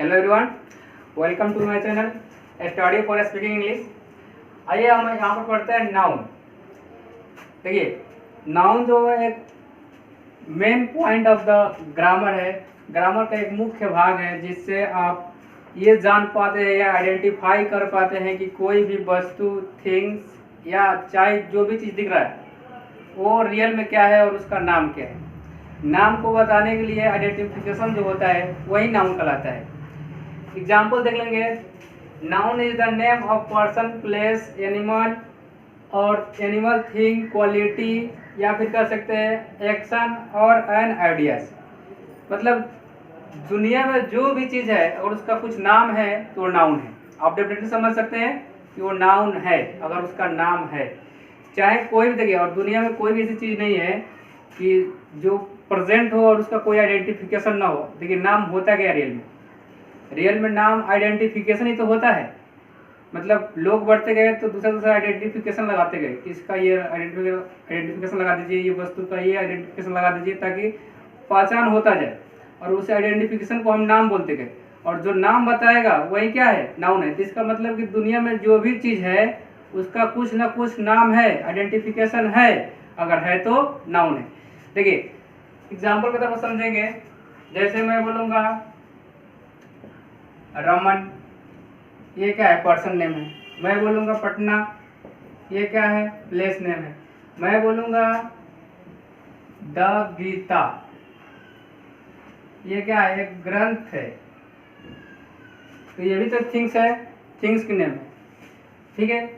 Hello everyone, welcome to my channel study for speaking English. आइए हम यहाँ पर पढ़ते हैं नाउन। देखिए, नाउन जो है एक main point of the grammar है। ग्रामर का एक मुख्य भाग है जिससे आप ये जान पाते हैं या आइडेंटिफाई कर पाते हैं कि कोई भी वस्तु, थिंग्स या चाहे जो भी चीज़ दिख रहा है वो रियल में क्या है और उसका नाम क्या है। नाम को बताने के लिए आइडेंटिफिकेशन जो होता है वही नाउन कहलाता है। एग्जाम्पल देख लेंगे। Noun is the name of person, place, animal और एनिमल, थिंग, क्वालिटी या फिर कह सकते हैं एक्शन और एन आइडियाज। मतलब दुनिया में जो भी चीज़ है अगर उसका कुछ नाम है तो वो नाउन है। आप डेफिनेटली समझ सकते हैं कि वो नाउन है अगर उसका नाम है। चाहे कोई भी, देखिए, और दुनिया में कोई भी ऐसी चीज़ नहीं है कि जो प्रेजेंट हो और उसका कोई आइडेंटिफिकेशन ना हो। देखिए, नाम होता क्या रियल में? रियल में नाम आइडेंटिफिकेशन ही तो होता है। मतलब लोग बढ़ते गए तो दूसरा दूसरा आइडेंटिफिकेशन लगाते गए कि इसका ये आइडेंटिफिकेशन लगा दीजिए, ये वस्तु का ये आइडेंटिफिकेशन लगा दीजिए, ताकि पहचान होता जाए और उस आइडेंटिफिकेशन को हम नाम बोलते गए। और जो नाम बताएगा वही क्या है? नाउन है। जिसका मतलब कि दुनिया में जो भी चीज़ है उसका कुछ ना कुछ नाम है, आइडेंटिफिकेशन है। अगर है तो नाउन है। देखिए, एग्जाम्पल की तरफ समझेंगे। जैसे मैं बोलूँगा रमन, ये क्या है? पर्सन नेम है। मैं बोलूँगा पटना, ये क्या है? प्लेस नेम है। मैं बोलूँगा द गीता, ये क्या है? एक ग्रंथ है। तो ये भी तो थिंग्स है, थिंग्स की नेम है। ठीक है।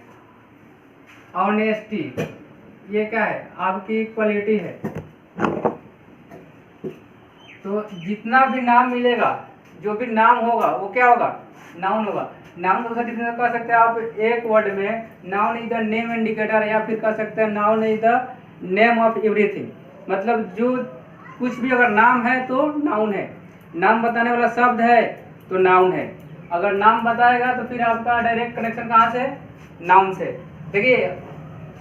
ऑनेस्टी, ये क्या है? आपकी क्वालिटी है। तो जितना भी नाम मिलेगा, जो भी नाम होगा वो क्या होगा? नाउन होगा। नाउन को दूसरा डिफिनेशन कह सकते हैं आप एक वर्ड में, noun is the name indicator, या फिर कह सकते हैं noun is the name of everything. मतलब जो कुछ भी अगर नाम है तो नाउन है। नाम बताने वाला शब्द है तो नाउन है। अगर नाम बताएगा तो फिर आपका डायरेक्ट कनेक्शन कहाँ से? नाउन से। देखिए,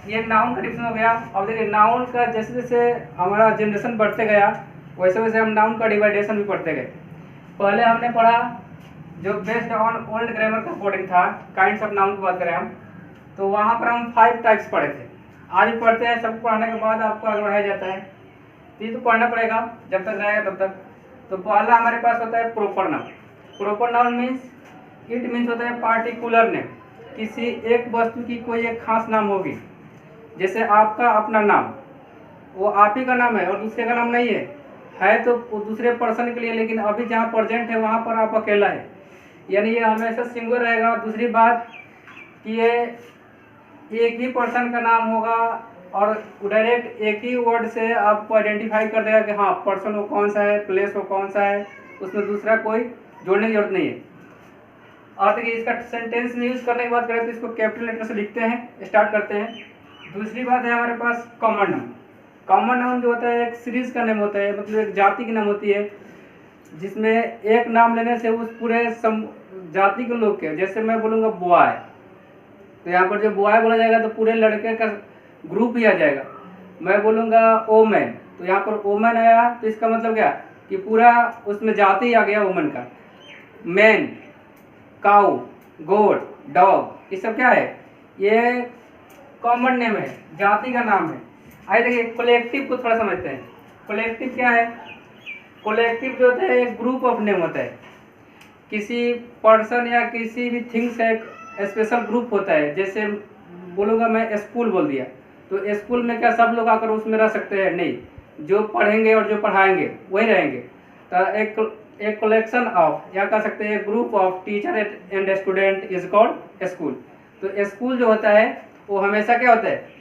ये नाउन का डिफिनेशन हो गया। अब देखिए, नाउन का जैसे जैसे हमारा जनरेशन बढ़ते गया वैसे वैसे हम नाउन का डिवाइडेशन भी पढ़ते गए। पहले हमने पढ़ा जो बेस्ड ऑन ओल्ड ग्रामर का अकॉर्डिंग था, काइंड्स ऑफ नाउन की बात करें हम, तो वहाँ पर हम 5 टाइप्स पढ़े थे। आज भी पढ़ते हैं। सब पढ़ने के बाद आपको आगे बढ़ाया जाता है। ये तो पढ़ना पड़ेगा जब तक रहेगा तब तक। तो पहला हमारे पास होता है proper noun. Proper noun means होता है पार्टिकुलर नेम। किसी एक वस्तु की कोई एक खास नाम होगी। जैसे आपका अपना नाम, वो आप ही का नाम है और दूसरे का नाम नहीं है तो वो दूसरे पर्सन के लिए, लेकिन अभी जहाँ प्रेजेंट है वहाँ पर आप अकेला है, यानी ये हमेशा सिंगुलर रहेगा। दूसरी बात कि ये एक ही पर्सन का नाम होगा और डायरेक्ट एक ही वर्ड से आपको आइडेंटिफाई कर देगा कि हाँ पर्सन वो कौन सा है, प्लेस वो कौन सा है। उसमें दूसरा कोई जोड़ने की जरूरत नहीं है। और देखिए, इसका सेंटेंस में यूज़ करने की बात करें तो इसको कैपिटल लेटर से लिखते हैं, स्टार्ट करते हैं। दूसरी बात है हमारे पास कॉमन नाउन। कॉमन नाउन जो होता है एक सीरीज का नाम होता है, मतलब एक जाति की नाम होती है, जिसमें एक नाम लेने से उस पूरे जाति के लोग के, जैसे मैं बोलूँगा बॉय, तो यहाँ पर जो बॉय बोला जाएगा तो पूरे लड़के का ग्रुप ही आ जाएगा। मैं बोलूँगा ओमैन, तो यहाँ पर ओमैन आया तो इसका मतलब क्या कि पूरा उसमें जाति आ गया वुमन का। मैन, काऊ, गोट, डॉग, ये सब क्या है? ये कॉमन नेम है, जाति का नाम है। आइए देखिए, कलेक्टिव को थोड़ा समझते हैं। कलेक्टिव क्या है? कलेक्टिव जो होता है एक ग्रुप ऑफ नेम होता है। किसी पर्सन या किसी भी थिंग्स का एक स्पेशल ग्रुप होता है। जैसे बोलूँगा मैं स्कूल बोल दिया, तो स्कूल में क्या सब लोग आकर उसमें रह सकते हैं? नहीं, जो पढ़ेंगे और जो पढ़ाएंगे वही रहेंगे। तो एक कलेक्शन ऑफ, या कह सकते हैं group of teacher and student is called school. तो स्कूल जो होता है वो हमेशा क्या होता है?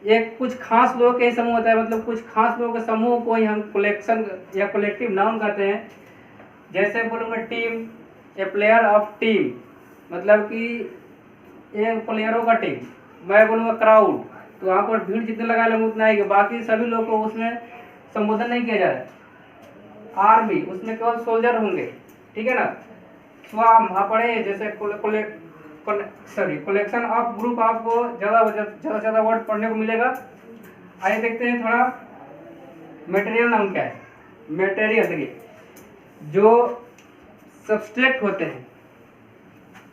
एक कुछ खास लोगों के समूह होता है। मतलब कुछ खास लोगों के समूह को ही हम कलेक्शन या कलेक्टिव नाउन कहते हैं। जैसे बोलूँगा team, A player of team, मतलब कि एक प्लेयरों का टीम। मैं बोलूँगा क्राउड, तो वहाँ पर भीड़ जितने लगा लेंगे उतना आएगा, बाकी सभी लोग को उसमें संबोधन नहीं किया जा रहा है। आर्मी, उसमें केवल सोल्जर होंगे, ठीक है ना। स्वाम वहाँ पढ़े, जैसे कलेक्शन ऑफ ग्रुप, आपको ज़्यादा वर्ड पढ़ने को मिलेगा। आइए देखते हैं थोड़ा मटेरियल नाउन क्या है। मटेरियल, देखिए, जो सब्सट्रैक्ट होते हैं।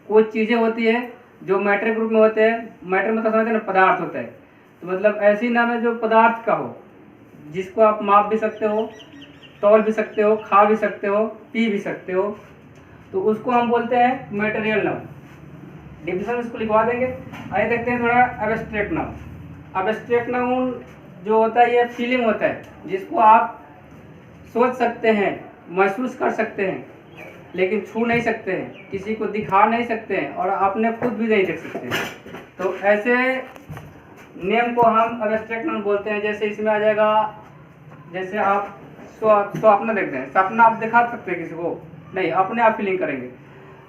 कुछ चीज़ें होती है जो मैटर ग्रुप में होते हैं, मैटर मतलब समझते हैं ना, पदार्थ होता है, तो मतलब ऐसी नाम है जो पदार्थ का हो, जिसको आप माप भी सकते हो, तौल भी सकते हो, खा भी सकते हो, पी भी सकते हो, तो उसको हम बोलते हैं मटेरियल नाउन। डिफिनेशन इसको लिखवा देंगे। आइए देखते हैं थोड़ा एब्स्ट्रैक्ट नाउन। एब्स्ट्रैक्ट नाउन जो होता है ये फीलिंग होता है, जिसको आप सोच सकते हैं, महसूस कर सकते हैं, लेकिन छू नहीं सकते हैं, किसी को दिखा नहीं सकते हैं और अपने खुद भी नहीं देख सकते हैं। तो ऐसे नेम को हम एब्स्ट्रैक्ट नाउन बोलते हैं। जैसे इसमें आ जाएगा, जैसे आप स्वप्न देखते हैं, सपना आप दिखा सकते हैं किसी को नहीं, अपने आप फीलिंग करेंगे।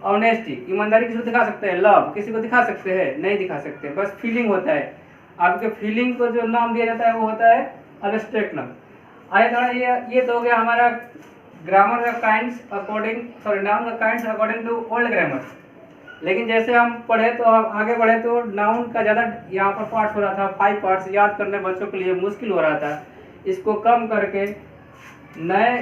ऑनेस्टी, ईमानदारी किसी को दिखा सकते हैं, लव किसी को दिखा सकते हैं नहीं दिखा सकते, बस फीलिंग होता है। आपके फीलिंग को जो नाम दिया जाता है वो होता है एब्स्ट्रैक्ट नाउन। आइए थोड़ा ये तो हो गया हमारा ग्रामर का काइंड्स अकॉर्डिंग, सॉरी नाउन का kinds according to old grammar. लेकिन जैसे हम पढ़े तो आगे बढ़े तो नाउन का ज़्यादा यहाँ पर पार्ट्स हो रहा था, 5 पार्ट्स याद करने बच्चों के लिए मुश्किल हो रहा था। इसको कम करके नए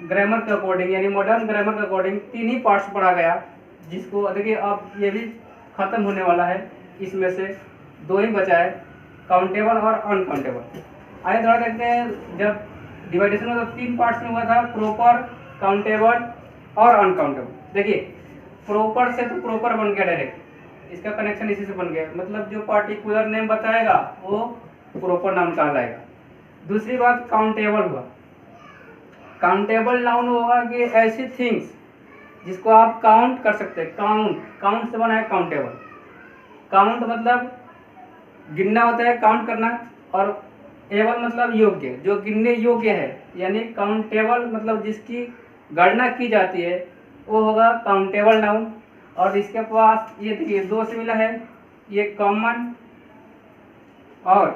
ग्रामर के अकॉर्डिंग यानी मॉडर्न ग्रामर के अकॉर्डिंग 3 ही पार्ट्स पढ़ा गया, जिसको देखिए अब ये भी ख़त्म होने वाला है। इसमें से 2 ही बचा है, काउंटेबल और अनकाउंटेबल। आइए थोड़ा देखते हैं, जब डिवाइडेशन हुआ तो 3 पार्ट्स में हुआ था, प्रॉपर, काउंटेबल और अनकाउंटेबल। देखिए प्रॉपर से तो प्रॉपर बन गया डायरेक्ट, इसका कनेक्शन इसी से बन गया, मतलब जो पार्टिकुलर नेम बताएगा वो प्रॉपर नाउन कहलाएगा। दूसरी बात काउंटेबल हुआ। काउंटेबल नाउन होगा कि ऐसी थिंग्स जिसको आप काउंट कर सकते हैं। काउंट से बना है काउंटेबल। काउंट मतलब गिनना होता है, काउंट करना, और एबल मतलब योग्य, जो गिनने योग्य है, यानी काउंटेबल मतलब जिसकी गणना की जाती है वो होगा काउंटेबल नाउन। और इसके पास ये देखिए 2 से मिला है, ये कॉमन और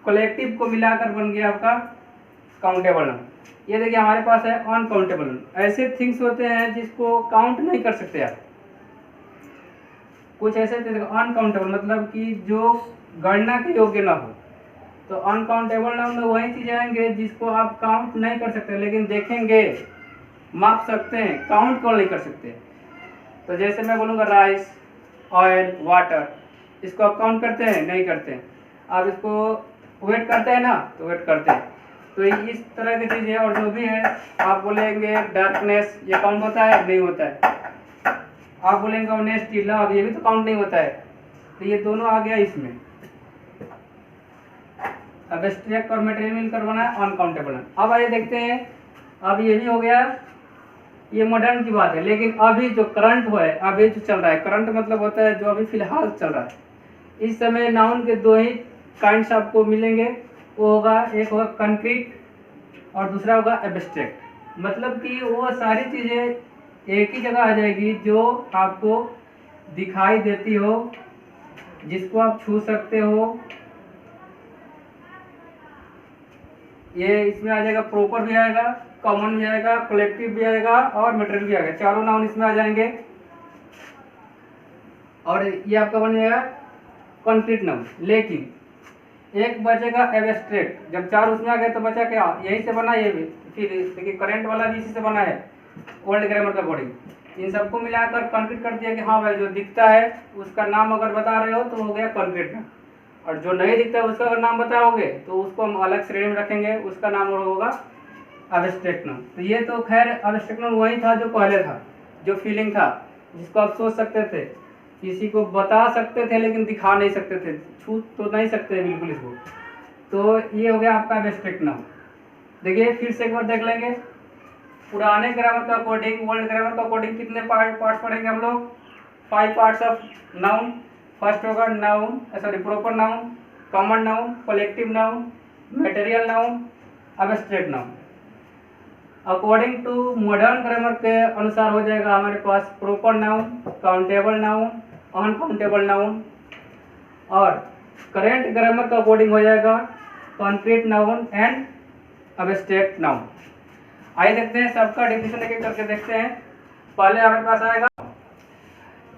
कलेक्टिव को मिलाकर बन गया आपका काउंटेबल नाउन। ये देखिए हमारे पास है अनकाउंटेबल नाउन। ऐसे थिंग्स होते हैं जिसको काउंट नहीं कर सकते आप। कुछ ऐसे अनकाउंटेबल मतलब कि जो गणना के योग्य ना हो, तो अनकाउंटेबल नाउन में वही चीज़ें आएंगे जिसको आप काउंट नहीं कर सकते, लेकिन देखेंगे, माप सकते हैं, काउंट कौन नहीं कर सकते। तो जैसे मैं बोलूँगा राइस, ऑयल, वाटर, इसको आप काउंट करते हैं नहीं करते हैं। आप इसको वेट करते हैं ना, तो वेट करते हैं। तो इस तरह की चीज़ें और जो भी है, आप बोलेंगे डार्कनेस, ये काउंट होता है नहीं होता है। आप बोलेंगे ऑनेस्टी, लव, ये भी तो काउंट नहीं होता है। तो ये दोनों आ गया इसमें। अब एब्स्ट्रैक्ट और मटेरियल मिलकर बना है अनकाउंटेबल। अब आइए देखते हैं, अब ये भी हो गया, ये मॉडर्न की बात है। लेकिन अभी जो करंट हुआ है, अभी जो चल रहा है, करंट मतलब होता है जो अभी फिलहाल चल रहा है। इस समय नाउन के 2 ही काइंड्स आपको मिलेंगे, वो होगा, एक होगा कंक्रीट और दूसरा होगा एब्स्ट्रैक्ट। मतलब कि वो सारी चीज़ें एक ही जगह आ जाएगी जो आपको दिखाई देती हो, जिसको आप छू सकते हो। ये इसमें आ जाएगा, प्रॉपर भी आएगा, कॉमन भी आएगा, कलेक्टिव भी आएगा और मटेरियल भी आएगा। चारों नाउन इसमें आ जाएंगे। और ये आपका बन जाएगा कंक्रीट नाउन। लेकिन एक बचेगा एब्स्ट्रैक्ट। जब 4 उसमें आ गए तो बचा क्या, यही से बना ये भी। फिर देखिए करंट वाला भी इसी से बना है, ओल्ड ग्रामर का बॉडी। इन सबको मिलाकर कंक्रीट कर दिया कि हाँ भाई जो दिखता है उसका नाम अगर बता रहे हो तो हो गया कंक्रीट नाउन, और जो नहीं दिखता है उसका अगर नाम बताओगे तो उसको हम अलग श्रेणी में रखेंगे, उसका नाम होगा एब्स्ट्रैक्ट नाउन। तो ये तो खैर एब्स्ट्रैक्ट नाउन वही था जो पहले था, जो फीलिंग था, जिसको आप सोच सकते थे, किसी को बता सकते थे लेकिन दिखा नहीं सकते थे, छू तो नहीं सकते बिल्कुल इसको। तो ये हो गया आपका एब्स्ट्रैक्ट नाउन। देखिए फिर से एक बार देख लेंगे, पुराने ग्रामर का अकॉर्डिंग, वर्ल्ड ग्रामर का अकॉर्डिंग कितने पार्ट्स पढ़ेंगे हम लोग, 5 पार्ट्स ऑफ नाउन। फर्स्ट होगा noun, sorry proper noun, common noun, collective noun, material noun, abstract noun. According to modern grammar के अनुसार हो जाएगा हमारे पास proper noun, countable noun, uncountable noun, और करेंट ग्रामर का अकॉर्डिंग हो जाएगा concrete noun and abstract noun. आइए देखते हैं सबका डिफिनेशन एक एक करके देखते हैं। पहले हमारे पास आएगा,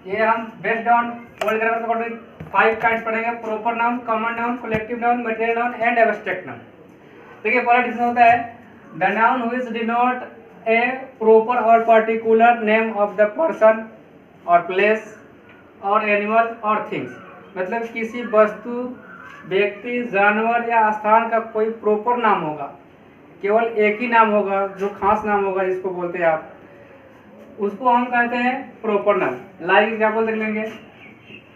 ये हम बेस्ड ऑन वर्ल्ड ग्रामर के अकॉर्डिंग 5 काइंड्स पढ़ेंगे, proper noun, common noun, collective noun, material noun and abstract noun. देखिए पहला डिफिनेशन होता है the noun which denote a proper और particular name of the person और प्लेस और एनिमल और थिंग्स, मतलब किसी वस्तु, व्यक्ति, जानवर या स्थान का कोई प्रॉपर नाम होगा, केवल एक ही नाम होगा जो खास नाम होगा जिसको बोलते हैं आप, उसको हम कहते हैं प्रॉपर नाम। लाइक एग्जाम्पल देख लेंगे,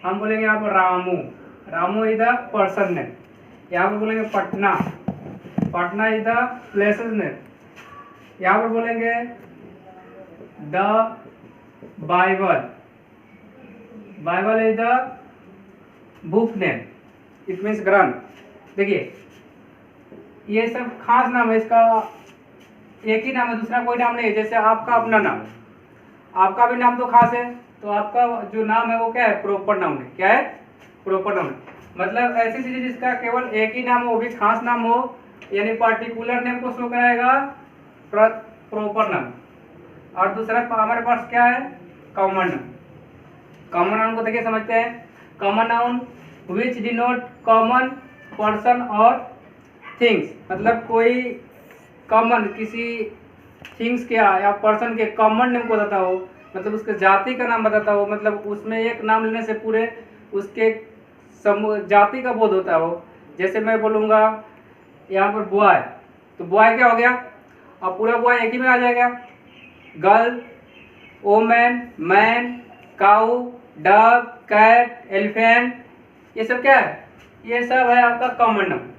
हम बोलेंगे यहाँ पर Ramu, Ramu is the person name. यहाँ पर बोलेंगे Patna, Patna is the places name. यहाँ पर बोलेंगे the Bible, Bible is the book name, it means ग्रंथ। देखिए ये सब खास नाम है, इसका एक ही नाम है, दूसरा कोई नाम नहीं है। जैसे आपका अपना नाम, आपका भी नाम तो खास है, तो आपका जो नाम है वो क्या है, प्रॉपर नाम है। क्या है, प्रॉपर नाम है। मतलब ऐसी चीज जिसका केवल एक ही नाम हो, वो भी खास नाम हो, यानी पर्टिकुलर नेम को शो कराएगा प्रॉपर नाम। और दूसरा हमारे पास क्या है, कॉमन नाउन। कॉमन नाउन को देखिए समझते हैं। Common noun which denote common person और थिंग्स, मतलब कोई कॉमन किसी थिंग्स के या पर्सन के कॉमन नेम को बताता हो, मतलब उसके जाति का नाम बताता हो, मतलब उसमें एक नाम लेने से पूरे उसके समूह जाति का बोध होता हो। जैसे मैं बोलूँगा यहाँ पर बॉय, तो बॉय क्या हो गया, अब पूरा बॉय एक ही में आ जाएगा। गर्ल, वोमेन, मैन, काऊ, डॉग, कैट, एलिफेंट, ये सब क्या है, ये सब है आपका कॉमन नाउन।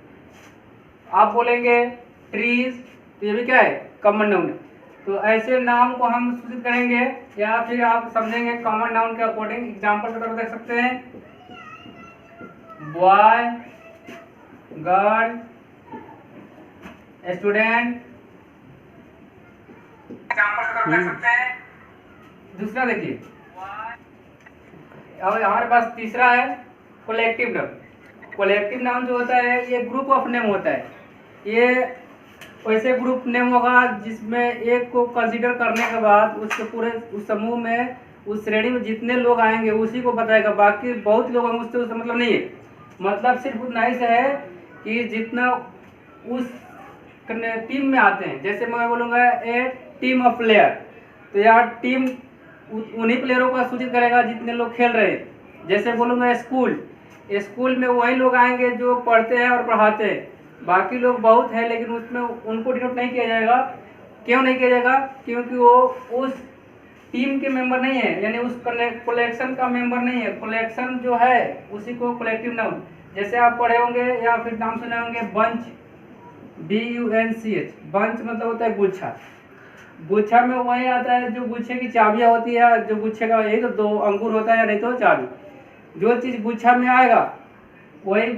आप बोलेंगे ट्रीज, तो ये भी क्या है, कॉमन नाउन है। तो ऐसे नाम को हम सूचित करेंगे, या फिर आप समझेंगे कॉमन नाउन के अकॉर्डिंग। एग्जाम्पल के तौर पर देख सकते हैं, बॉय, गर्ल, स्टूडेंट, एग्जाम्पल के तौर पर देख सकते हैं। दूसरा देखिए, और हमारे पास तीसरा है कलेक्टिव नाउन। कलेक्टिव नाउन जो होता है ये ग्रुप ऑफ नेम होता है। ये वैसे ग्रुप नेम होगा जिसमें एक को कंसीडर करने के बाद उसके पूरे उस समूह में, उस श्रेणी में जितने लोग आएंगे उसी को बताएगा। बाकी बहुत लोग हैं उससे मतलब नहीं है, मतलब सिर्फ उतना ही से है कि जितना उस टीम में आते हैं। जैसे मैं बोलूँगा ए टीम ऑफ प्लेयर, तो यार टीम उन्हीं प्लेयरों को सूचित करेगा जितने लोग खेल रहे हैं। जैसे बोलूँगा स्कूल, स्कूल में वही लोग आएंगे जो पढ़ते हैं और पढ़ाते हैं। बाकी लोग बहुत है लेकिन उसमें उनको डिनोट नहीं किया जाएगा। क्यों नहीं किया जाएगा, क्योंकि वो उस टीम के मेंबर नहीं है, यानी उस कलेक्शन का मेंबर नहीं है। कलेक्शन जो है उसी को कलेक्टिव नाउन। जैसे आप पढ़े होंगे या फिर नाम सुने होंगे बंच, BUNCH, बंच मतलब होता है गुच्छा। गुच्छा में वही आता है जो गुच्छे की चाबियाँ होती है, जो गुच्छे का यही तो 2 अंगूर होता है या नहीं तो चाबी। जो चीज़ गुच्छा में आएगा वही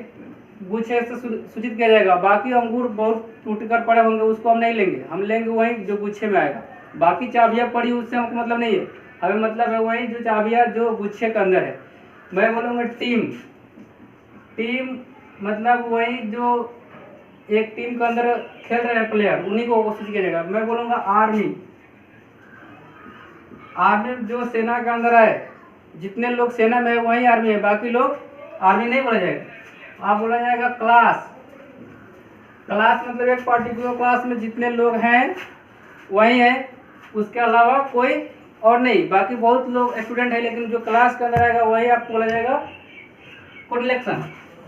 गुच्छे से सूचित किया जाएगा। बाकी अंगूर बहुत टूट कर पड़े होंगे उसको हम नहीं लेंगे, हम लेंगे वही जो गुच्छे में आएगा। बाकी चाबियाँ पड़ी उससे हमको मतलब नहीं है, हमें मतलब है वही जो चाबियाँ जो गुच्छे के अंदर है। मैं बोलूँगा टीम, टीम मतलब वही जो एक टीम के अंदर खेल रहे हैं प्लेयर, उन्हीं को सूचित किया जाएगा। मैं बोलूँगा आर्मी, आर्मी जो सेना के अंदर है, जितने लोग सेना में है वही आर्मी है, बाकी लोग आर्मी नहीं बोला जाएगा। आप बोला जाएगा क्लास, क्लास मतलब एक पर्टिकुलर क्लास में जितने लोग हैं वही है, उसके अलावा कोई और नहीं। बाकी बहुत लोग स्टूडेंट है लेकिन जो क्लास के अंदर आएगा वही आपको बोला जाएगा कलेक्शन,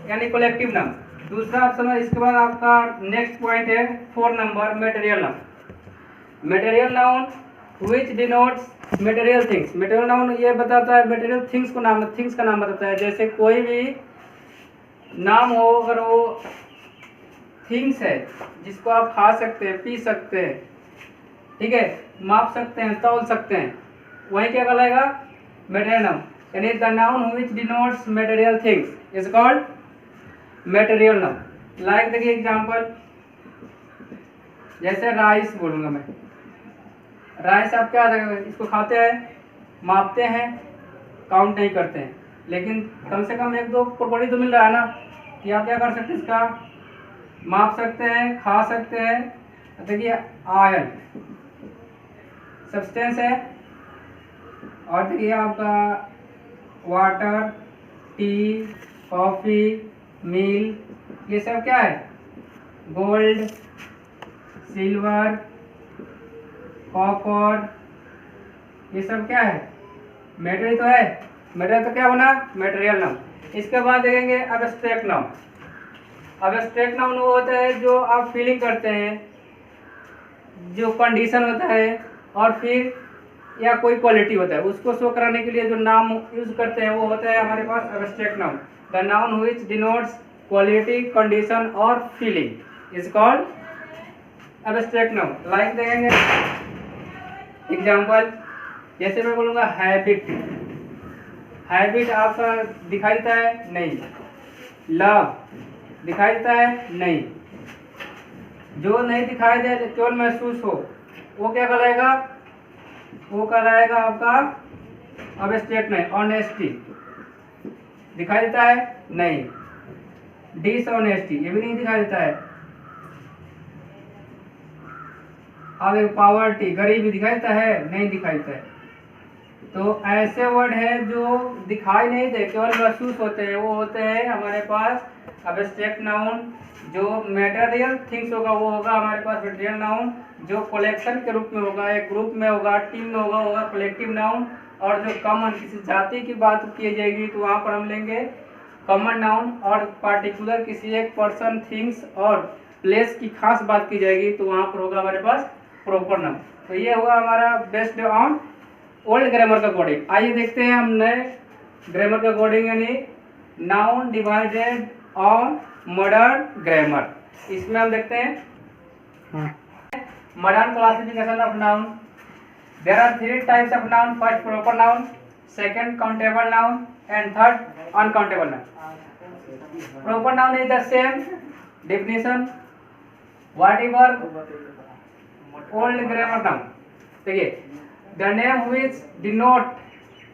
यानी कलेक्टिव नाम। दूसरा ऑप्शन है। इसके बाद आपका नेक्स्ट पॉइंट है 4 number, material noun. Material noun which denotes material things. Material noun ये बताता है मटेरियल थिंग्स को नाम, थिंग्स का नाम बताता है। जैसे कोई भी नाम हो, अगर वो थिंग्स है जिसको आप खा सकते हैं, पी सकते हैं, ठीक है, माप सकते हैं, तौल सकते हैं, वही क्या कहलाएगा, मटेरियल नाउन। यानी the noun which denotes material things is called material noun. Like देखिए एग्जांपल, जैसे राइस बोलूँगा मैं, राइस आप क्या इसको खाते हैं, मापते हैं, काउंट नहीं करते हैं, लेकिन कम से कम 1-2 प्रॉपर्टी तो मिल रहा है ना कि आप क्या कर सकते हैं, इसका माप सकते हैं, खा सकते हैं। देखिए आयरन सब्सटेंस है, और देखिए आपका वाटर, टी, कॉफ़ी, मिल, ये सब क्या है, गोल्ड, सिल्वर, कॉपर, ये सब क्या है? मेटेरियल तो है। मेटेरियल तो क्या बना? Material noun. इसके बाद देखेंगे एब्स्ट्रैक्ट नाउन। एब्स्ट्रैक्ट नाउन वो होता है जो आप फीलिंग करते हैं, जो कंडीशन होता है और फिर या कोई क्वालिटी होता है, उसको शो कराने के लिए जो नाम यूज करते हैं वो होता है हमारे पास abstract noun. The noun which denotes quality, condition और feeling is called abstract noun. Like देखेंगे एग्जांपल, जैसे मैं बोलूँगा हैबिट। हैबिट आपका दिखाई देता है? नहीं। लव दिखाई देता है? नहीं। जो नहीं दिखाई दे, केवल महसूस हो, वो क्या कहलाएगा? वो कहलाएगा आपका एब्स्ट्रैक्ट नाउन। ऑनेस्टी दिखाई देता है? नहीं। डिसऑनेस्टी, ये भी नहीं दिखाई देता है। अब एक पॉवर्टी, गरीबी दिखाई देता है? नहीं दिखाई देता है। तो ऐसे वर्ड है जो दिखाई नहीं दे, केवल महसूस होते हैं, वो होते हैं हमारे पास एब्स्ट्रैक्ट नाउन। जो मटेरियल थिंग्स होगा वो होगा हमारे पास मटेरियल नाउन। जो कलेक्शन के रूप में होगा, एक ग्रुप में होगा, टीम में होगा कलेक्टिव नाउन। और जो कॉमन, किसी जाति की बात की जाएगी तो वहाँ पर हम लेंगे कॉमन नाउन। और पार्टिकुलर किसी एक पर्सन, थिंग्स और प्लेस की खास बात की जाएगी तो वहाँ पर होगा हमारे पास प्रॉपर नाउन। तो ये हुआ हमारा बेस्ड ऑन ओल्ड ग्रामर का कोडिंग। आइए देखते हैं हम नए ग्रामर का कोडिंग, यानी noun divided on modern grammar. इसमें हम देखते हैं modern classification of noun. There are 3 types of noun. First proper noun, second countable noun and third uncountable noun. Proper noun is the same definition whatever old grammar noun. देखिए, the name which denote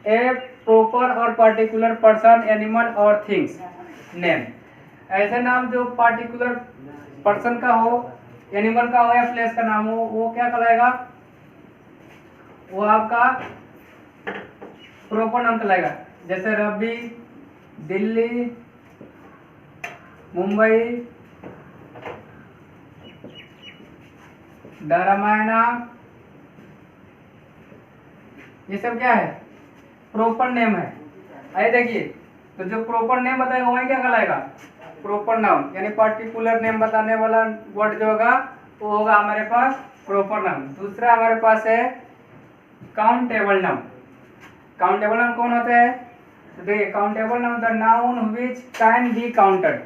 a proper or particular person, animal or things name। ऐसे नाम जो particular person का हो, animal का हो या place का नाम हो, वो क्या कहलाएगा? वो आपका प्रॉपर नाम कहलाएगा। जैसे रवि, दिल्ली, मुंबई, द रामायणा, ये सब क्या है? प्रॉपर नेम है। आइए देखिए, तो जो प्रॉपर नेम बताएगा वही क्या कहलाएगा? Proper noun. यानी पार्टिकुलर नेम बताने वाला वर्ड जो होगा वो होगा हमारे पास प्रॉपर नाउन। दूसरा हमारे पास है काउंटेबल नाउन। काउंटेबल नाउन कौन होता है? तो देखिए, countable noun the noun which can be counted,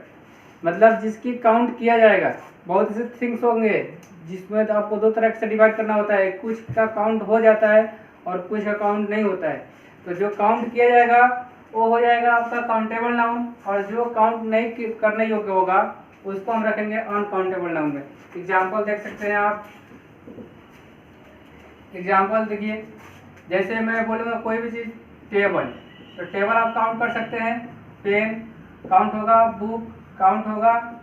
मतलब जिसकी काउंट किया जाएगा। बहुत से थिंग्स होंगे जिसमें तो आपको 2 तरह से डिवाइड करना होता है, कुछ का काउंट हो जाता है और कुछ का काउंट नहीं होता है। तो जो काउंट किया जाएगा वो हो जाएगा आपका काउंटेबल नाउन, और जो काउंट नहीं करने योग्य होगा उसको हम रखेंगे अनकाउंटेबल नाउन में। एग्जाम्पल देख सकते हैं आप। एग्जाम्पल देखिए, जैसे मैं बोलूँगा कोई भी चीज़, टेबल, तो टेबल आप काउंट कर सकते हैं। पेन काउंट होगा, बुक काउंट होगा,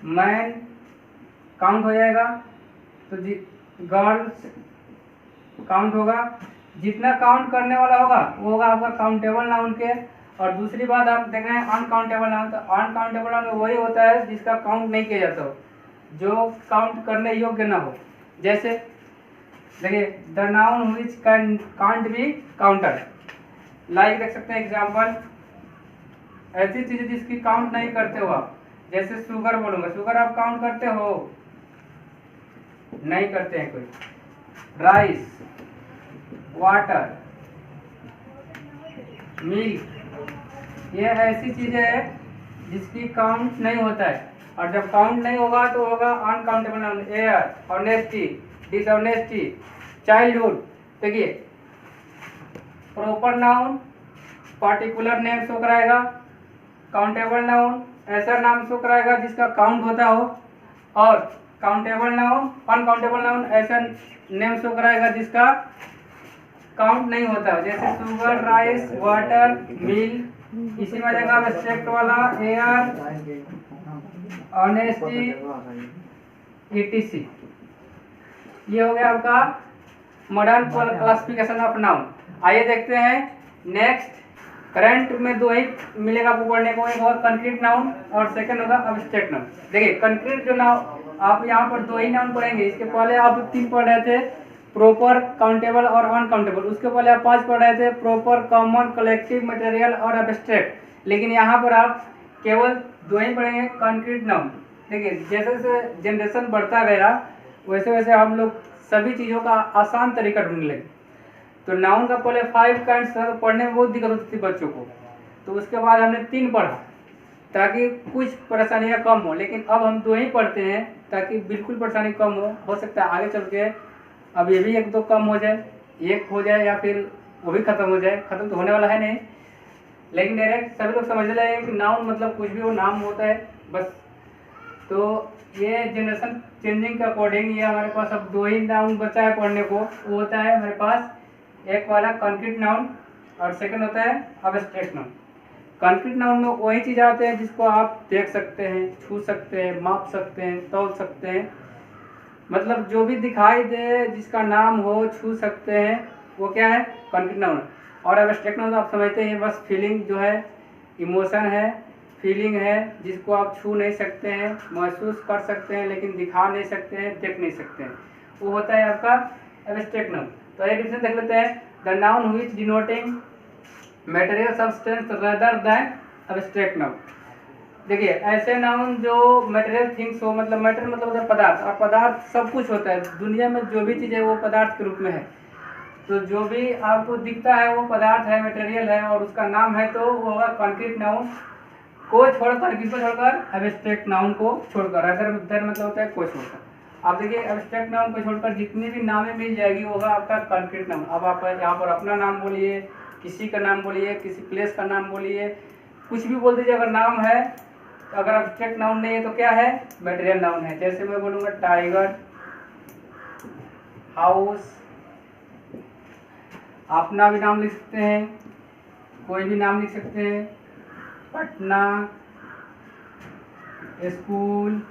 मैन काउंट हो जाएगा, तो गर्ल्स काउंट होगा। जितना काउंट करने वाला होगा वो होगा आपका काउंटेबल नाउन के। और दूसरी बात आप देख रहे हैं अनकाउंटेबल नाउन। तो अनकाउंटेबल नाउन वही होता है जिसका काउंट नहीं किया जाता हो, जो काउंट करने योग्य ना हो। जैसे देखिए, the noun which can can't be counted. Like देख सकते हैं एग्जांपल, ऐसी चीजें जिसकी काउंट नहीं करते हो आप। जैसे शुगर बोलूंगा, शुगर आप काउंट करते हो? नहीं करते हैं कोई। राइस, वाटर, मिल्क, ये ऐसी चीजें है जिसकी काउंट नहीं होता है। और जब काउंट नहीं होगा तो होगा uncountable noun. Air, honesty, dishonesty, childhood. देखिए, proper noun particular name show कराएगा, काउंटेबल नाउन ऐसा नाम शो कराएगा जिसका काउंट होता हो, और काउंटेबल नाउन, अनकाउंटेबल नाउन ऐसा नेम शो कराएगा जिसका काउंट नहीं होता। जैसे शुगर, राइस, वाटर, मिल्क। इसी में जगह एब्स्ट्रैक्ट वाला एयर, ऑनेस्टी, etc। ये हो गया आपका मॉडर्न क्लासिफिकेशन ऑफ नाउन। आइए देखते हैं नेक्स्ट। करंट में 2 ही मिलेगा आपको पढ़ने को, एक होगा कंक्रीट नाउन और सेकंड होगा एब्स्ट्रैक्ट नाउन। देखिए, कंक्रीट जो नाउन आप यहाँ पर 2 ही नाउन पढ़ेंगे। इसके पहले आप 3 पढ़ रहे थे, प्रॉपर, काउंटेबल और अनकाउंटेबल। उसके पहले आप 5 पढ़ रहे थे, प्रॉपर, कॉमन, कलेक्टिव, मटेरियल और एब्स्ट्रैक्ट। लेकिन यहाँ पर आप केवल 2 ही पढ़ेंगे, कंक्रीट नाउन। देखिए जैसे जैसे जनरेशन बढ़ता गया वैसे वैसे हम लोग सभी चीज़ों का आसान तरीका ढूंढने लगे। तो नाउन का पहले 5 काइंड्स था, तो पढ़ने में बहुत दिक्कत होती थी बच्चों को। तो उसके बाद हमने 3 पढ़ा ताकि कुछ परेशानियाँ कम हो। लेकिन अब हम 2 ही पढ़ते हैं ताकि बिल्कुल परेशानी कम हो सकता है आगे चल के अब ये भी 1-2 कम हो जाए, 1 हो जाए या फिर वो भी खत्म हो जाए। खत्म तो होने वाला है नहीं, लेकिन डायरेक्ट सभी लोग समझ रहे हैं कि नाउन मतलब कुछ भी वो नाम होता है बस। तो ये जनरेशन चेंजिंग के अकॉर्डिंग ये हमारे पास अब 2 ही नाउन बचा है पढ़ने को। वो होता है हमारे पास एक वाला कंक्रीट नाउन और सेकंड होता है एब्स्ट्रैक्ट नाउन। कंक्रीट नाउन में वही चीज़ आते हैं जिसको आप देख सकते हैं, छू सकते हैं, माप सकते हैं, तौल सकते हैं, मतलब जो भी दिखाई दे, जिसका नाम हो, छू सकते हैं, वो क्या है, कंक्रीट नाउन। और एब्स्ट्रैक्ट नाउन आप समझते हैं बस फीलिंग जो है, इमोशन है, फीलिंग है, जिसको आप छू नहीं सकते हैं, महसूस कर सकते हैं लेकिन दिखा नहीं सकते हैं, देख नहीं सकते हैं, वो होता है आपका एब्स्ट्रैक्ट नाउन। तो एक डिफरेंस देख लेते हैं, the noun which denoting material substance rather than abstract noun. देखिए ऐसे नाउन जो मटेरियल थिंग्स हो, मतलब मटेरियल मतलब होता है पदार्थ, और पदार्थ सब कुछ होता है दुनिया में, जो भी चीज़ है वो पदार्थ के रूप में है। तो जो भी आपको दिखता है वो पदार्थ है, मटेरियल है और उसका नाम है, तो वो होगा कंक्रीट नाउन को छोड़कर, किसको छोड़कर, एब्स्ट्रैक्ट नाउन को छोड़कर। अगर मतलब होता है को छोड़कर। आप देखिए एब्स्ट्रैक्ट नाउन को छोड़कर जितनी भी नामें मिल जाएगी वो होगा आपका कंक्रीट नाउन। अब आप यहाँ पर अपना नाम बोलिए, किसी का नाम बोलिए, किसी प्लेस का नाम बोलिए, कुछ भी बोल दीजिए अगर नाम है। अगर एब्स्ट्रैक्ट नाउन नहीं है तो क्या है, मटेरियल नाउन है। जैसे मैं बोलूँगा टाइगर, हाउस, अपना भी नाम लिख सकते हैं, कोई भी नाम लिख सकते हैं, पटना, स्कूल,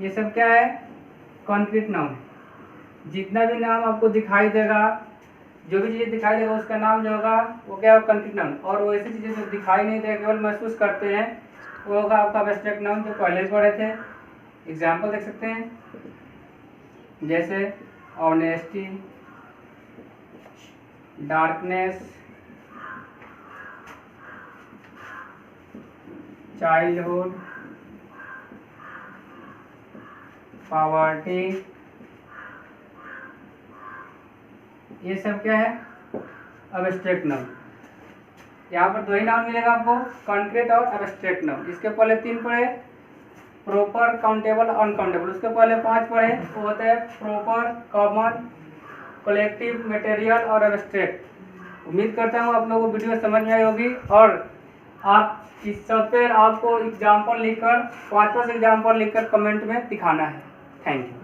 ये सब क्या है, कंक्रीट नाउन है। जितना भी नाम आपको दिखाई देगा, जो भी चीज़ें दिखाई देगा उसका नाम जो होगा वो क्या है, कंक्रीट नाउन। और वो ऐसी चीज़ें जो दिखाई नहीं देगा केवल महसूस करते हैं वो होगा आपका एब्स्ट्रैक्ट नाउन, जो पहले ही पढ़े थे। एग्जाम्पल देख सकते हैं, जैसे ऑनेस्टी, डार्कनेस, चाइल्डहुड, पॉवर्टी, ये सब क्या है, एब्स्ट्रैक्ट नाउन। यहाँ पर 2 ही नाउन मिलेगा आपको, कंक्रीट और एब्स्ट्रैक्ट नाउन। इसके पहले 3 पढ़े, प्रॉपर, काउंटेबल, अनकाउंटेबल। उसके पहले 5 पढ़े, वो होता है प्रॉपर, कॉमन, कलेक्टिव, मटेरियल और एब्स्ट्रैक्ट। उम्मीद करता हूँ आप लोगों को वीडियो समझ में आई होगी। और आप इस सब पे आपको एग्जाम्पल लिखकर, 5 एग्जाम्पल लिखकर कमेंट में दिखाना है। Thank you.